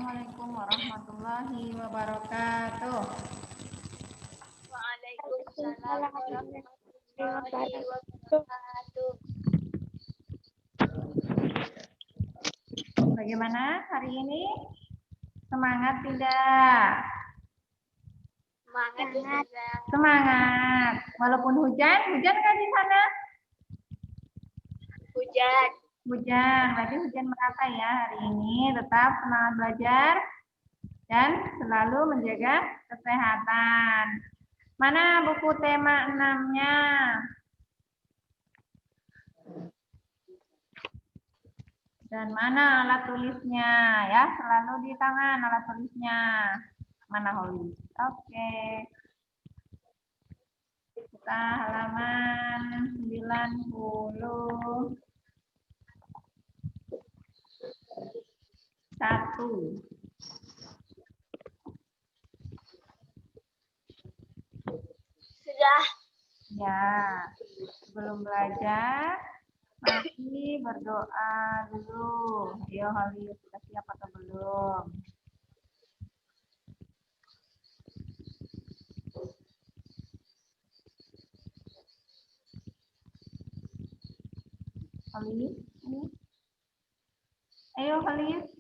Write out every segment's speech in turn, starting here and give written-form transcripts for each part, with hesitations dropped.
Assalamualaikum warahmatullahi wabarakatuh. Waalaikumsalam warahmatullahi wabarakatuh. Bagaimana hari ini? Semangat tidak? Semangat Ustazah. Semangat. Walaupun hujan nggak di sana? Hujan. Hujan, berarti hujan merata ya hari ini. Tetap semangat belajar dan selalu menjaga kesehatan. Mana buku tema 6-nya? Dan mana alat tulisnya? Ya, selalu di tangan alat tulisnya. Mana Holly? Oke. Kita halaman 91. Sudah. Ya, sebelum belajar, mari berdoa dulu. Ayo Holly, sudah siap atau belum? Holly, ini. Ayo Holly.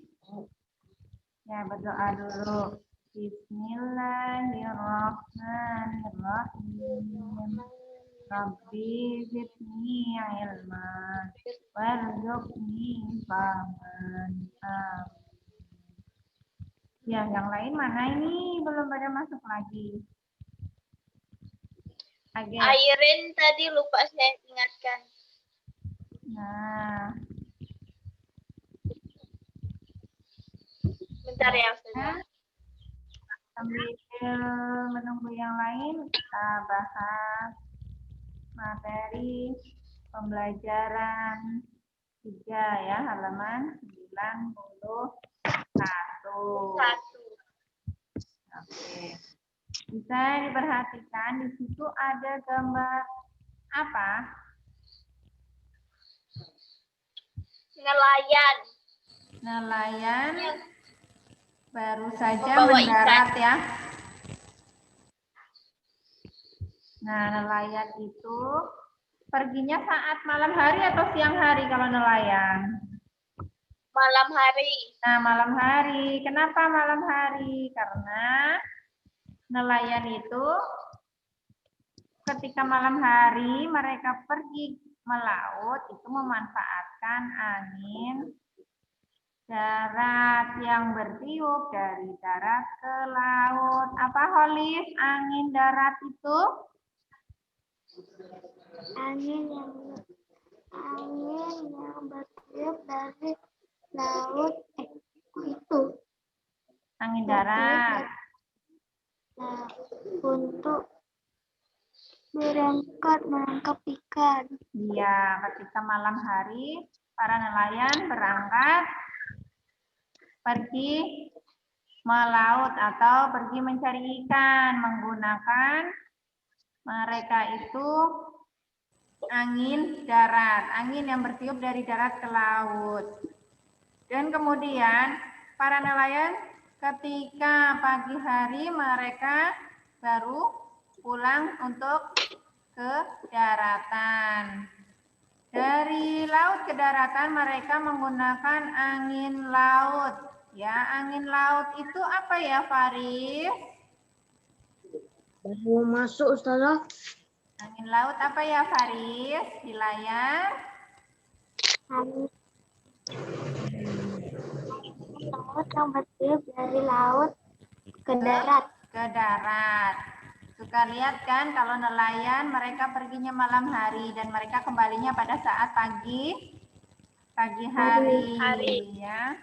Ya, berdoa dulu. Bismillahirrahmanirrahim. Rabbi zidni ilman warzuqni fahman. Ya, yang lain mana ini? Belum pada masuk lagi. Airin tadi lupa saya ingatkan. Nah, Bentar ya Ustazah. sambil menunggu yang lain, kita bahas materi pembelajaran 3 ya, halaman 91. Oke. Bisa diperhatikan di situ ada gambar apa? Nelayan. Nelayan baru saja Membawa mendarat ya. Nah, nelayan itu perginya saat malam hari atau siang hari kalau nelayan? Malam hari. Nah, malam hari. Kenapa malam hari? Karena nelayan itu ketika malam hari mereka pergi melaut itu memanfaatkan angin darat yang bertiup dari darat ke laut. Apa Holis? Angin darat itu? Angin yang bertiup dari laut itu. Angin darat. Nah, untuk berangkat menangkap ikan. Iya, ketika malam hari para nelayan berangkat pergi melaut atau pergi mencari ikan menggunakan mereka itu angin darat, angin yang bertiup dari darat ke laut. Dan kemudian para nelayan ketika pagi hari mereka baru pulang untuk ke daratan. Dari laut ke daratan mereka menggunakan angin laut. Ya, angin laut itu apa ya, Faris? Baru masuk Ustazah. Angin laut apa ya, Faris? Di layar. Angin laut yang bertiup dari laut ke darat. Ke darat. Suka lihat kan kalau nelayan mereka perginya malam hari dan mereka kembalinya pada saat pagi hari ya.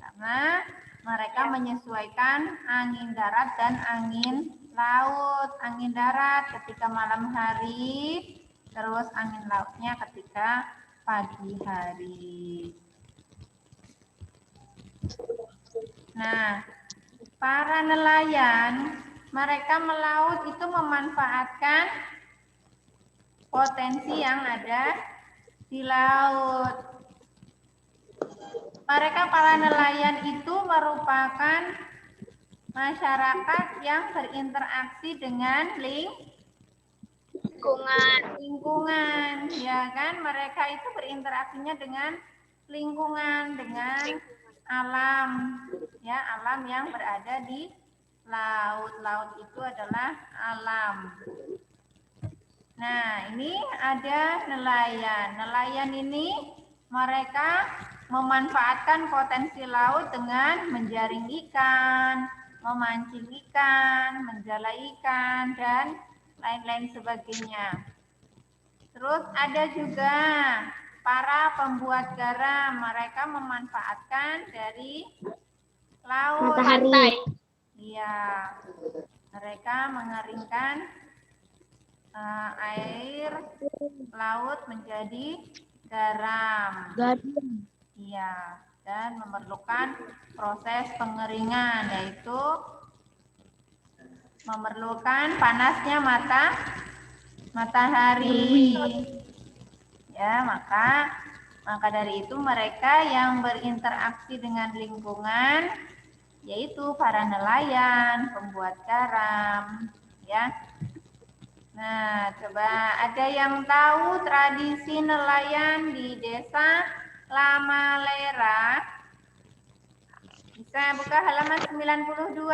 Karena mereka menyesuaikan angin darat dan angin laut. Angin darat ketika malam hari, terus angin lautnya ketika pagi hari. Nah, para nelayan, mereka melaut itu memanfaatkan potensi yang ada di laut. Mereka para nelayan itu merupakan masyarakat yang berinteraksi dengan lingkungan, ya kan? Mereka itu berinteraksinya dengan lingkungan, dengan alam, ya, alam yang berada di laut. Laut itu adalah alam. Nah, ini ada nelayan. Nelayan ini mereka memanfaatkan potensi laut dengan menjaring ikan, memancing ikan, menjala ikan, dan lain-lain sebagainya. Terus ada juga para pembuat garam. Mereka memanfaatkan dari laut. Matahari. Iya, mereka mengeringkan air laut menjadi garam. Iya, dan memerlukan proses pengeringan, yaitu memerlukan panasnya matahari. Ya, maka dari itu mereka yang berinteraksi dengan lingkungan, yaitu para nelayan, pembuat garam, ya. Nah, coba ada yang tahu tradisi nelayan di desa Lamalera? Bisa buka halaman 92.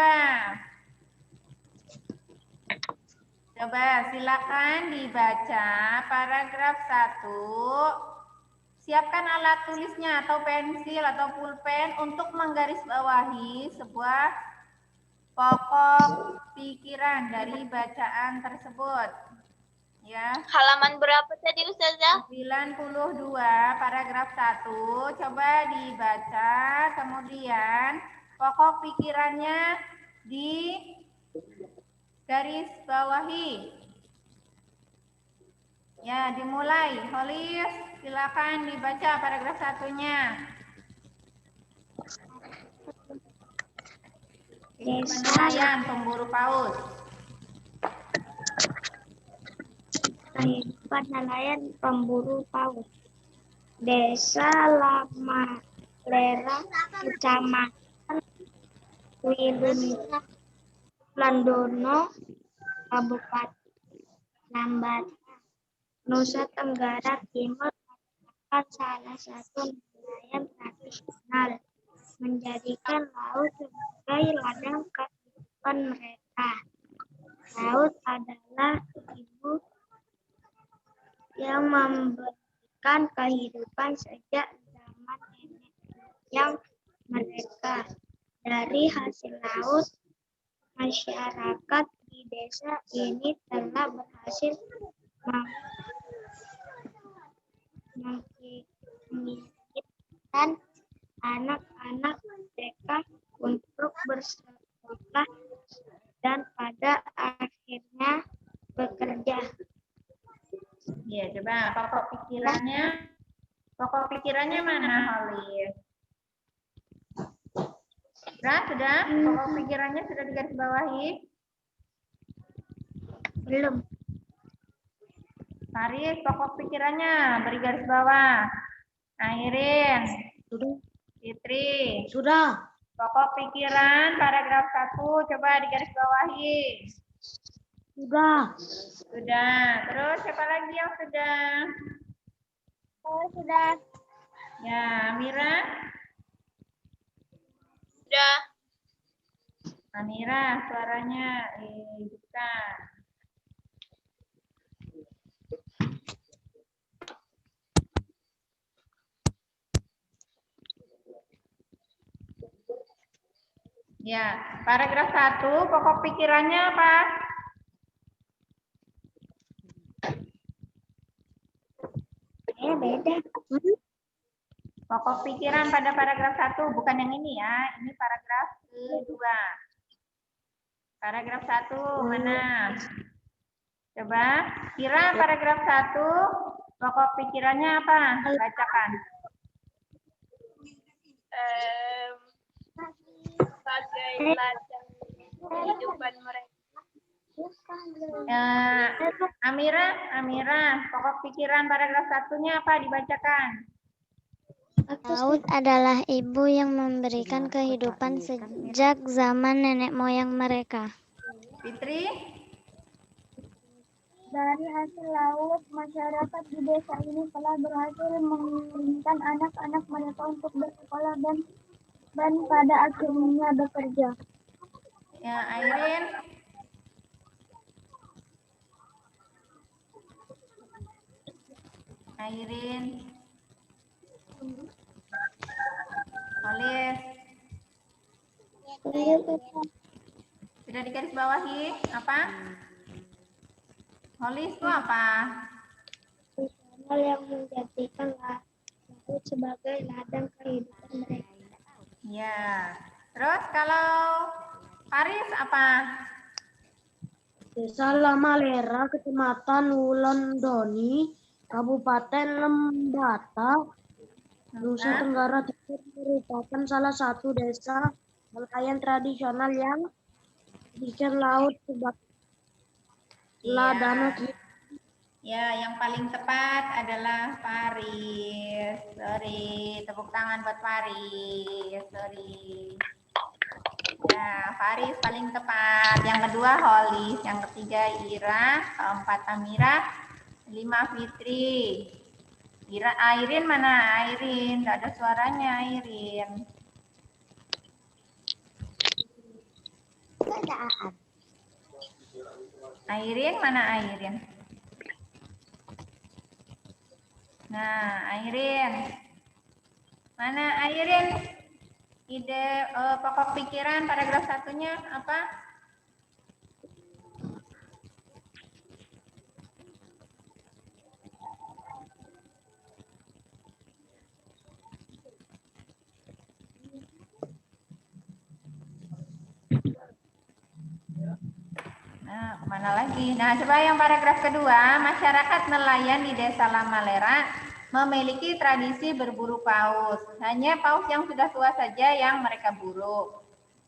Coba silakan dibaca paragraf 1. Siapkan alat tulisnya atau pensil atau pulpen untuk menggarisbawahi sebuah pokok pikiran dari bacaan tersebut. Ya. Halaman berapa tadi Ustazah? 92 paragraf 1. Coba dibaca, kemudian pokok pikirannya di garis bawahi. Ya, dimulai. Holis, silakan dibaca paragraf 1-nya. Nelayan pemburu paus. Kehidupan nelayan pemburu paus. Desa Lamalera, Kecamatan Landono, Kabupaten Lambata, Nusa Tenggara Timur merupakan salah satu nelayan tradisional, menjadikan laut sebagai ladang kehidupan mereka. Laut adalah ibu yang memberikan kehidupan sejak zaman nenek moyang mereka. Dari hasil laut, masyarakat di desa ini telah berhasil mengirimkan anak-anak mereka untuk bersekolah dan pada akhirnya bekerja. Ya, coba pokok pikirannya mana, Holis? Sudah? Pokok pikirannya sudah digarisbawahi? Belum. Faris, pokok pikirannya beri garis bawah. Airin, Fitri. Sudah. Pokok pikiran paragraf 1 coba digarisbawahi. Sudah. Terus siapa lagi yang sudah? Sudah. Ya, Amira. Sudah. Amira, suaranya buka. Ya, paragraf 1 pokok pikirannya apa? Beda. Pokok pikiran pada paragraf 1, bukan yang ini ya. Ini paragraf kedua. Paragraf 1 mana? Coba, kira paragraf 1, pokok pikirannya apa? Bacakan. Sebagai ladang kehidupan mereka. Amira, pokok pikiran paragraf 1-nya apa? Dibacakan. Laut adalah ibu yang memberikan kehidupan sejak zaman nenek moyang mereka. Fitri? Dari hasil laut, masyarakat di desa ini telah berhasil mengirimkan anak-anak mereka untuk bersekolah dan pada akhirnya bekerja. Ya, Airin? Airin? Olis? Sudah digaris bawahi? Apa? Holis itu apa? Hal yang menjadikan laut sebagai ladang kehidupan mereka. Ya. Terus kalau Paris apa? Desa Lamalera, Kecamatan Wulandoni, Kabupaten Lembata, Nusa Tenggara Timur merupakan salah satu desa nelayan tradisional yang dijadikan laut sebagai ladang kehidupan. Ya, yang paling tepat adalah Paris. Sorry, tepuk tangan buat Paris. Sorry. Ya, Faris paling tepat. Yang kedua Holis, yang ketiga Ira, keempat Amira, 5 Fitri. Ira, Airin mana? Airin, nggak ada suaranya Airin. Airin mana Airin? Nah, Airin. Mana Airin? Ide pokok pikiran paragraf satunya apa? Nah, kemana lagi? Nah, coba yang paragraf kedua, masyarakat nelayan di Desa Lamalera memiliki tradisi berburu paus. Hanya paus yang sudah tua saja yang mereka buru.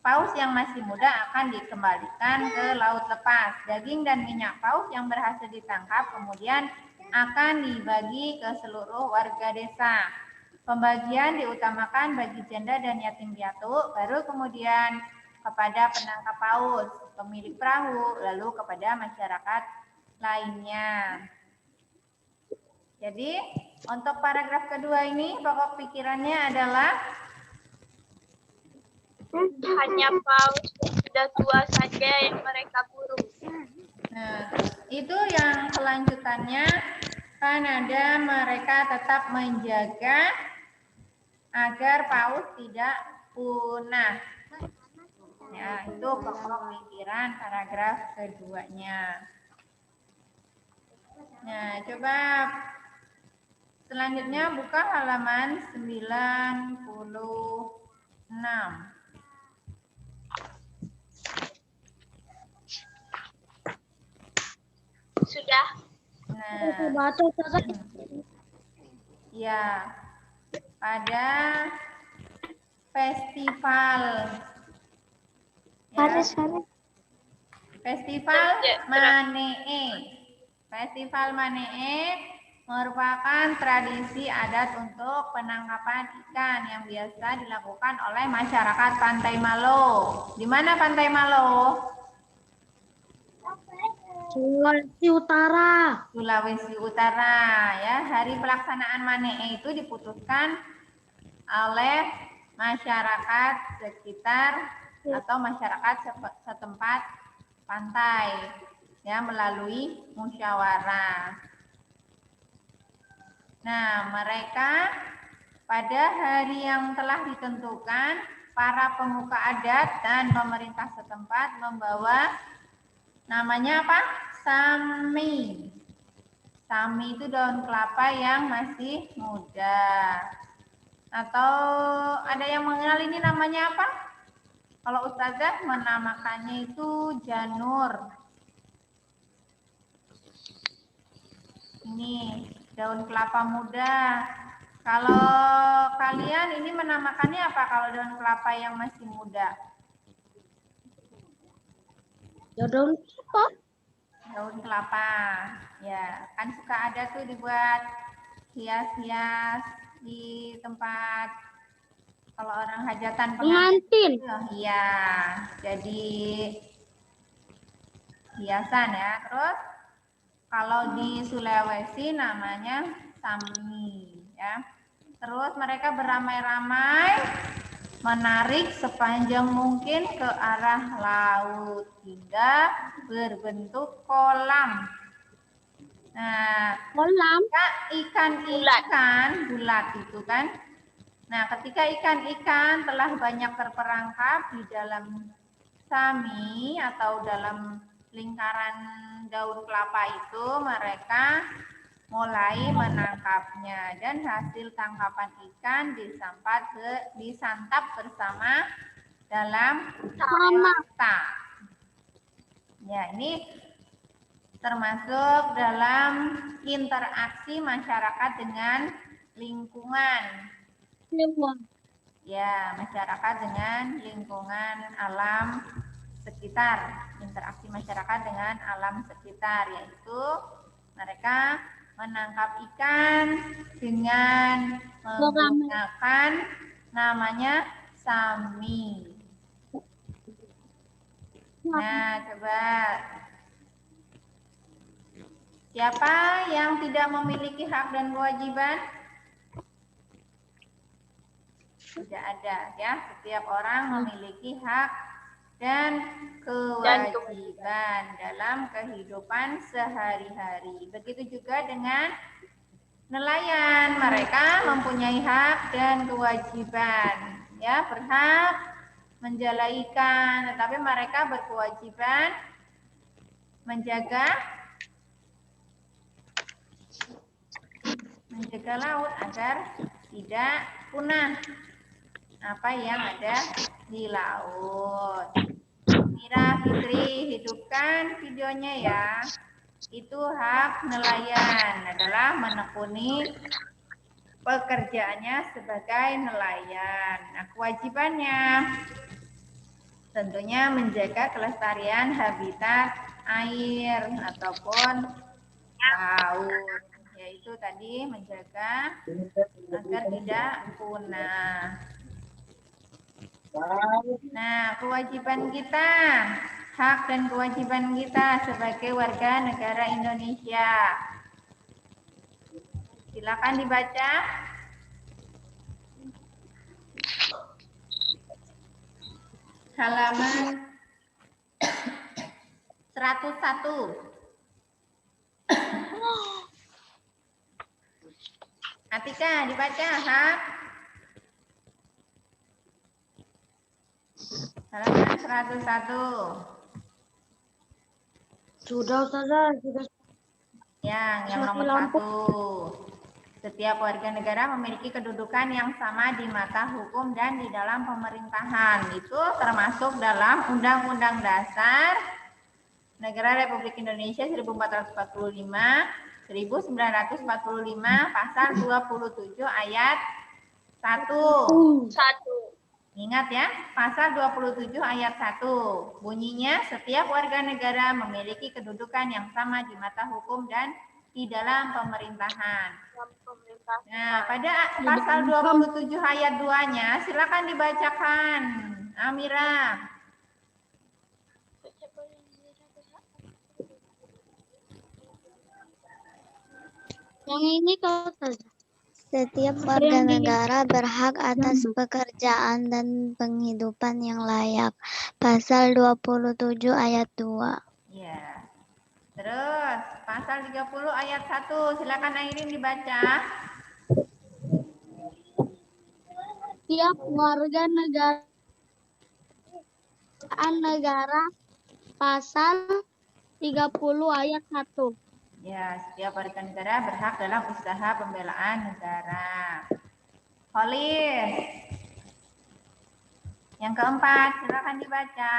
Paus yang masih muda akan dikembalikan ke laut lepas. Daging dan minyak paus yang berhasil ditangkap kemudian akan dibagi ke seluruh warga desa. Pembagian diutamakan bagi janda dan yatim piatu, baru kemudian kepada penangkap paus, pemilik perahu, lalu kepada masyarakat lainnya. Jadi, untuk paragraf kedua ini, pokok pikirannya adalah Hanya paus yang sudah tua saja yang mereka buru. nah, itu yang kelanjutannya kan ada mereka tetap menjaga agar paus tidak punah. Ya, itu pokok pikiran paragraf keduanya. Nah, coba selanjutnya buka halaman 96. Sudah. Nah, ya, pada festival ya, Festival Manee. Festival Manee merupakan tradisi adat untuk penangkapan ikan yang biasa dilakukan oleh masyarakat Pantai Malo. Di mana Pantai Malo? Sulawesi Utara. Sulawesi Utara ya. Hari pelaksanaan Manee itu diputuskan oleh masyarakat sekitar atau masyarakat setempat pantai ya melalui musyawarah. Nah, mereka pada hari yang telah ditentukan, para pemuka adat dan pemerintah setempat membawa namanya apa? Sami. Sami itu daun kelapa yang masih muda. Atau ada yang mengenal ini namanya apa? Kalau Ustazah menamakannya itu janur. Ini daun kelapa muda. Kalau kalian ini menamakannya apa kalau daun kelapa yang masih muda? Ya daun apa? Daun kelapa. Ya, kan suka ada tuh dibuat hias-hias di tempat kalau orang hajatan Pengantin. Iya, jadi hiasan ya. Terus kalau di Sulawesi namanya sami ya. Terus mereka beramai-ramai menarik sepanjang mungkin ke arah laut hingga berbentuk kolam. Nah, Kolam. ikan-ikan bulat itu kan. Nah, ketika ikan-ikan telah banyak terperangkap di dalam sami atau dalam lingkaran daun kelapa itu, mereka mulai menangkapnya dan hasil tangkapan ikan disantap bersama dalam pelata. Ya, ini termasuk dalam interaksi masyarakat dengan lingkungan. Ya, masyarakat dengan lingkungan alam sekitar, interaksi masyarakat dengan alam sekitar, yaitu mereka menangkap ikan dengan menggunakan namanya sami. Nah, coba siapa yang tidak memiliki hak dan kewajiban? Tidak ada ya, setiap orang memiliki hak dan kewajiban dalam kehidupan sehari-hari. Begitu juga dengan nelayan, mereka mempunyai hak dan kewajiban, ya, berhak menjala ikan, tetapi mereka berkewajiban menjaga laut agar tidak punah apa yang ada di laut. Mira, Fitri, hidupkan videonya ya. Itu hak nelayan adalah menekuni pekerjaannya sebagai nelayan. Nah, kewajibannya tentunya menjaga kelestarian habitat air ataupun laut, yaitu tadi menjaga agar tidak punah. Nah, kewajiban kita, hak dan kewajiban kita sebagai warga negara Indonesia. Silakan dibaca. Halaman 101. Atika, dibaca hak. Halaman 101. Sudah, Ustazah. Sudah. Yang nomor 1. Setiap warga negara memiliki kedudukan yang sama di mata hukum dan di dalam pemerintahan. Itu termasuk dalam Undang-Undang Dasar Negara Republik Indonesia 1445, 1945, pasal 27 ayat 1. Ingat ya, pasal 27 ayat 1. Bunyinya, setiap warga negara memiliki kedudukan yang sama di mata hukum dan di dalam pemerintahan. Nah, pada pasal 27 ayat 2-nya, silakan dibacakan, Amira. Yang ini kalau Ustazah. Setiap warga negara berhak atas pekerjaan dan penghidupan yang layak. Pasal 27 ayat 2. Ya. Terus, pasal 30 ayat 1, silakan Airin dibaca. Setiap warga negara pasal 30 ayat 1. Ya, setiap warga negara berhak dalam usaha pembelaan negara. Khalid. Yang keempat, silakan dibaca.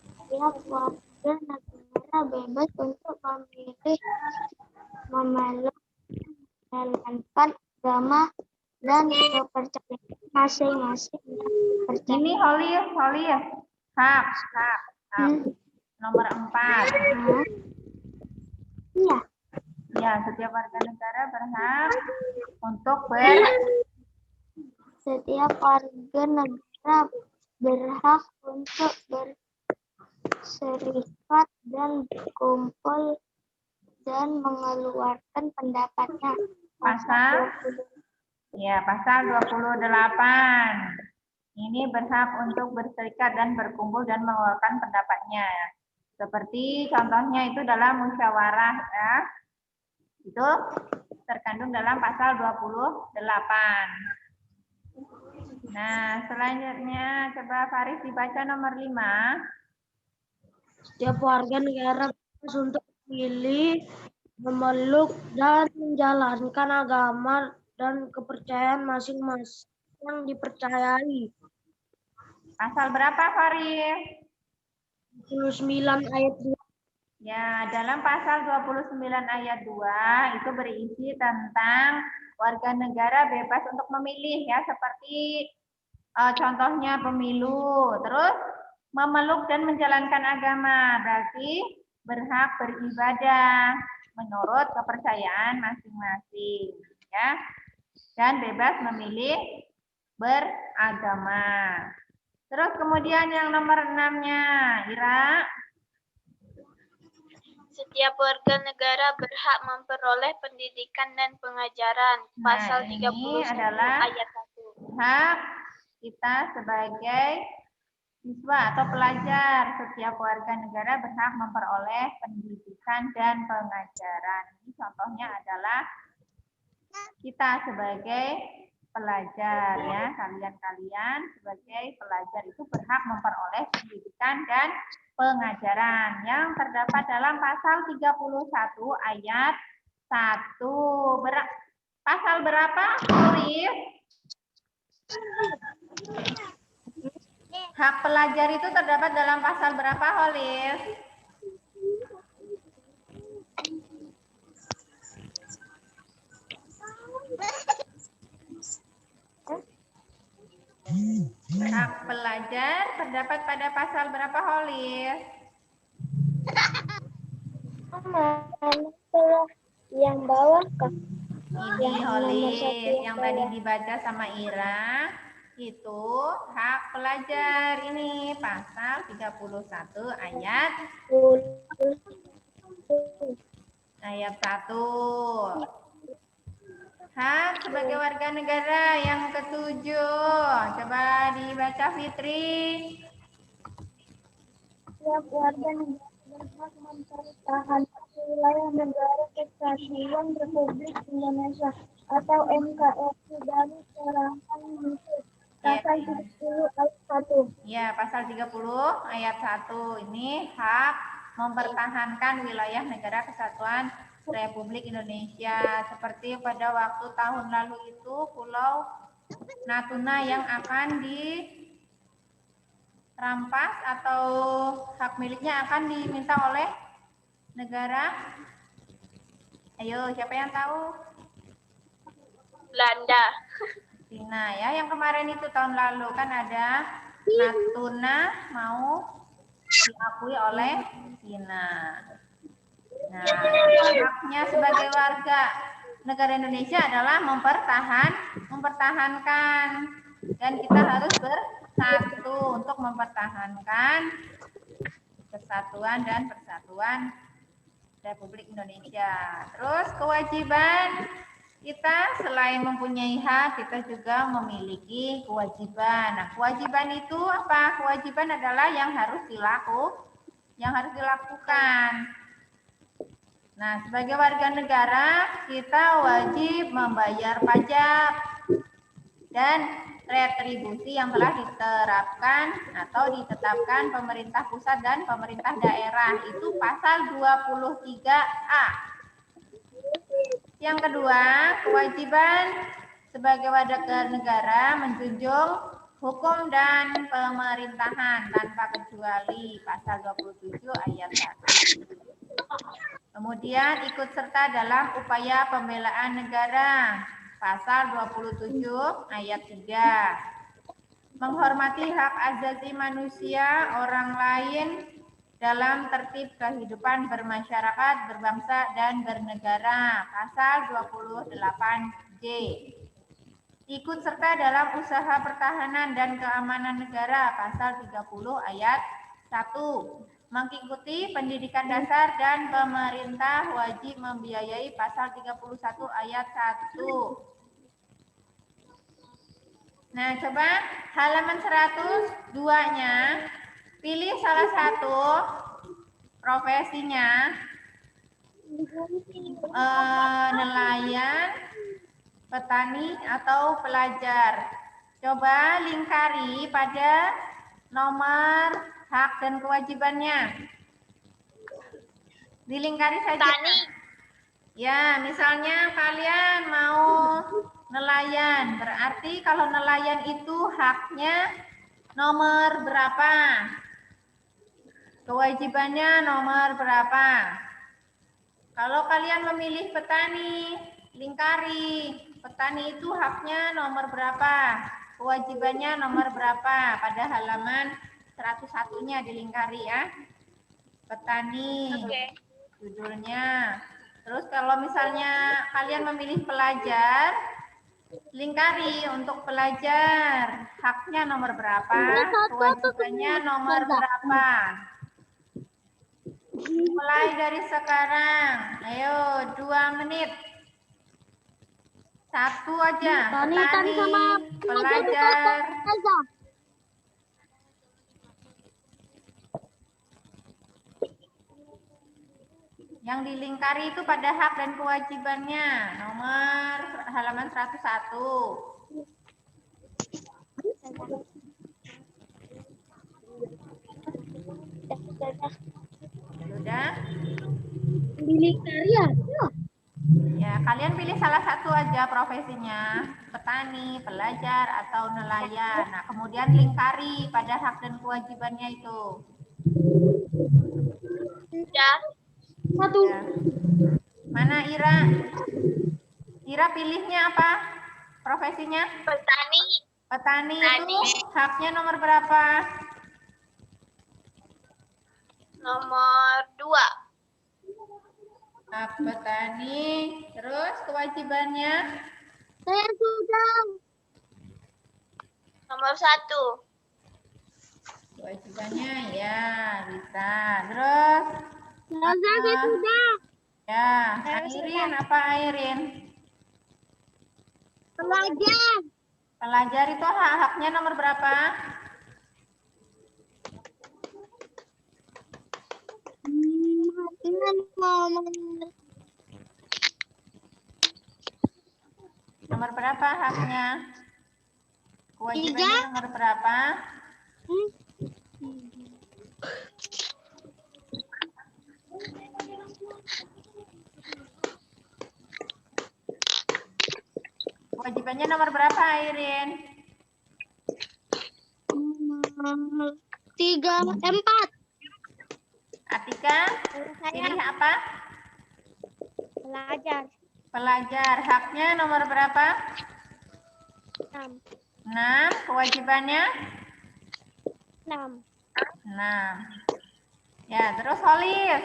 Setiap warga negara bebas untuk memilih, memeluk, menjalankan agama dan kepercayaan masing-masing. Ini Khalid. Hak. Nomor 4. Iya. Ya, Ya, setiap warga negara berhak untuk Setiap warga negara berhak untuk berserikat dan berkumpul dan mengeluarkan pendapatnya. Pasal 28. Ini berhak untuk berserikat dan berkumpul dan mengeluarkan pendapatnya. Seperti contohnya itu dalam musyawarah ya. Itu terkandung dalam pasal 28. Nah, selanjutnya coba Faris dibaca nomor 5. Setiap warga negara bebas untuk memilih, memeluk, dan menjalankan agama dan kepercayaan masing-masing yang dipercayai. Pasal berapa Faris? 29 ayat 2. Ya, dalam pasal 29 ayat 2 itu berisi tentang warga negara bebas untuk memilih ya, seperti contohnya pemilu, terus memeluk dan menjalankan agama, berarti berhak beribadah menurut kepercayaan masing-masing ya, dan bebas memilih beragama. Terus kemudian yang nomor 6-nya, Ira. Setiap warga negara berhak memperoleh pendidikan dan pengajaran. Pasal Nah, 31 ini adalah ayat 1. hak kita sebagai siswa atau pelajar. Setiap warga negara berhak memperoleh pendidikan dan pengajaran. Ini contohnya adalah kita sebagai pelajar ya. Kalian sebagai pelajar itu berhak memperoleh pendidikan dan pengajaran yang terdapat dalam pasal 31 ayat 1. Pasal berapa, Turis? Hak pelajar itu terdapat dalam pasal berapa, Holis? Hak pelajar terdapat pada pasal berapa, Holis? Yang bawah Kak. Ini Holis yang tadi dibaca sama Ira itu hak pelajar, ini pasal 31 ayat 1. Hak sebagai warga negara yang ketujuh. Coba dibaca Fitri. Setiap warga negara berhak mempertahankan wilayah negara Kesatuan Republik Indonesia atau NKRI dari serangan musuh. Pasal 30 ayat 1. Ya, pasal 30 ayat 1 ini hak mempertahankan wilayah negara kesatuan Republik Indonesia. Seperti pada waktu tahun lalu itu Pulau Natuna yang akan dirampas atau hak miliknya akan diminta oleh negara. Ayo, siapa yang tahu? Belanda. Cina ya, yang kemarin itu tahun lalu kan ada Natuna mau diakui oleh Cina. Nah, haknya sebagai warga negara Indonesia adalah mempertahankan, dan kita harus bersatu untuk mempertahankan kesatuan dan persatuan Republik Indonesia. Terus kewajiban kita selain mempunyai hak, kita juga memiliki kewajiban. Nah, kewajiban itu apa? Kewajiban adalah yang harus dilakukan. Nah, sebagai warga negara, kita wajib membayar pajak dan retribusi yang telah diterapkan atau ditetapkan pemerintah pusat dan pemerintah daerah. Itu pasal 23A. Yang kedua, kewajiban sebagai warga negara menjunjung hukum dan pemerintahan tanpa kecuali, pasal 27 ayat 1. Kemudian ikut serta dalam upaya pembelaan negara, pasal 27 ayat 3. Menghormati hak asasi manusia orang lain dalam tertib kehidupan bermasyarakat, berbangsa, dan bernegara. Pasal 28J. Ikut serta dalam usaha pertahanan dan keamanan negara. Pasal 30 ayat 1. Mengikuti pendidikan dasar dan pemerintah wajib membiayai. Pasal 31 ayat 1. Nah, coba halaman 102-nya, pilih salah satu profesinya, nelayan, petani, atau pelajar. Coba lingkari pada nomor hak dan kewajibannya. Dilingkari saja. Petani. Ya, misalnya kalian mau nelayan, berarti kalau nelayan itu haknya nomor berapa? Kewajibannya nomor berapa? Kalau kalian memilih petani, lingkari. Petani itu haknya nomor berapa? Kewajibannya nomor berapa? Pada halaman 101-nya dilingkari ya. Petani. Oke. Judulnya. Terus kalau misalnya kalian memilih pelajar, lingkari untuk pelajar. Haknya nomor berapa? Kewajibannya nomor berapa? Mulai dari sekarang. Ayo, 2 menit. Satu aja. Petani, pelajar. Yang dilingkari itu pada hak dan kewajibannya. Nomor halaman 101. Sudah? Dilingkari ya? Ya, kalian pilih salah satu aja profesinya. Petani, pelajar, atau nelayan. Nah, kemudian lingkari pada hak dan kewajibannya itu. Sudah. Satu. Ya. Mana Ira? Ira pilihnya apa? Profesinya? Petani. Petani Petani. itu haknya nomor berapa? Nomor 2. Hak petani. Terus kewajibannya? Saya sudah. Nomor 1. Kewajibannya ya bisa. Terus? Saya sudah. Ya, Airin apa Airin? Pelajar. Pelajar itu haknya nomor berapa? Nomor berapa haknya? Kewajibannya nomor berapa? Kewajibannya nomor berapa, Airin? 4. Atika, pilih apa? Pelajar. Pelajar. Haknya nomor berapa? 6. 6. Kewajibannya? 6. 6. Ya, terus Holis.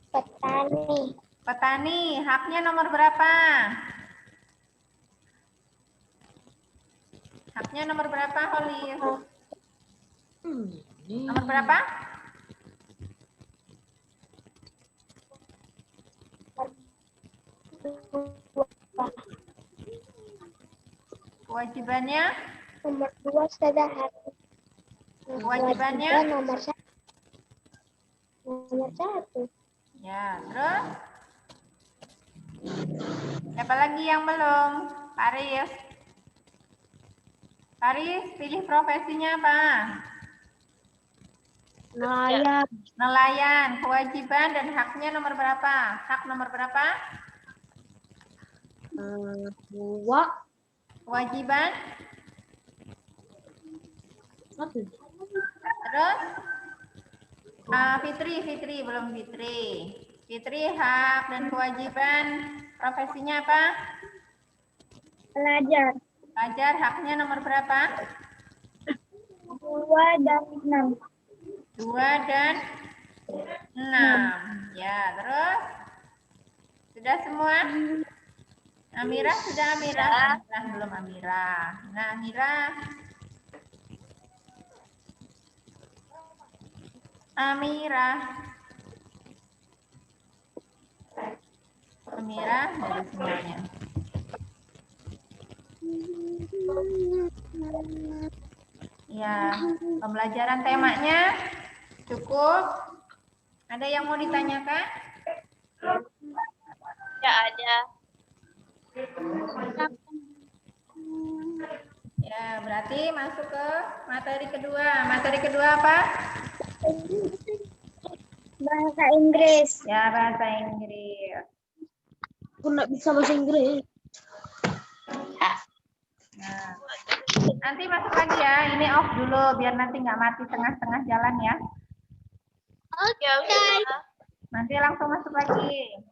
Petani. Petani. Haknya nomor berapa? Haknya nomor berapa, Holis? Nomor berapa? Kewajibannya? Nomor 2 sudah. Kewajibannya? Nomor 1. Nomor 1. Ya, terus? Siapa lagi yang belum? Paris. Paris, pilih profesinya apa? Nelayan. Nelayan. Kewajiban dan haknya nomor berapa? Hak nomor berapa? 2. Kewajiban? 1. Terus? Fitri, belum Fitri. Fitri, hak dan kewajiban profesinya apa? Pelajar. Pelajar, haknya nomor berapa? 2 dan 6. 2 dan 6. Ya, terus? Sudah semua? Amira sudah Amira? Amira belum Amira. Nah, Amira. Amira. Amira dari semuanya. Ya, pembelajaran temanya cukup. Ada yang mau ditanyakan? Ya ada. Ya, berarti masuk ke materi kedua. Materi kedua apa? Bahasa Inggris. Ya, bahasa Inggris. Aku nggak bisa bahasa Inggris. Nah, nanti masuk lagi ya. Ini off dulu biar nanti nggak mati tengah-tengah jalan ya. Oke, oke. Nanti langsung masuk lagi.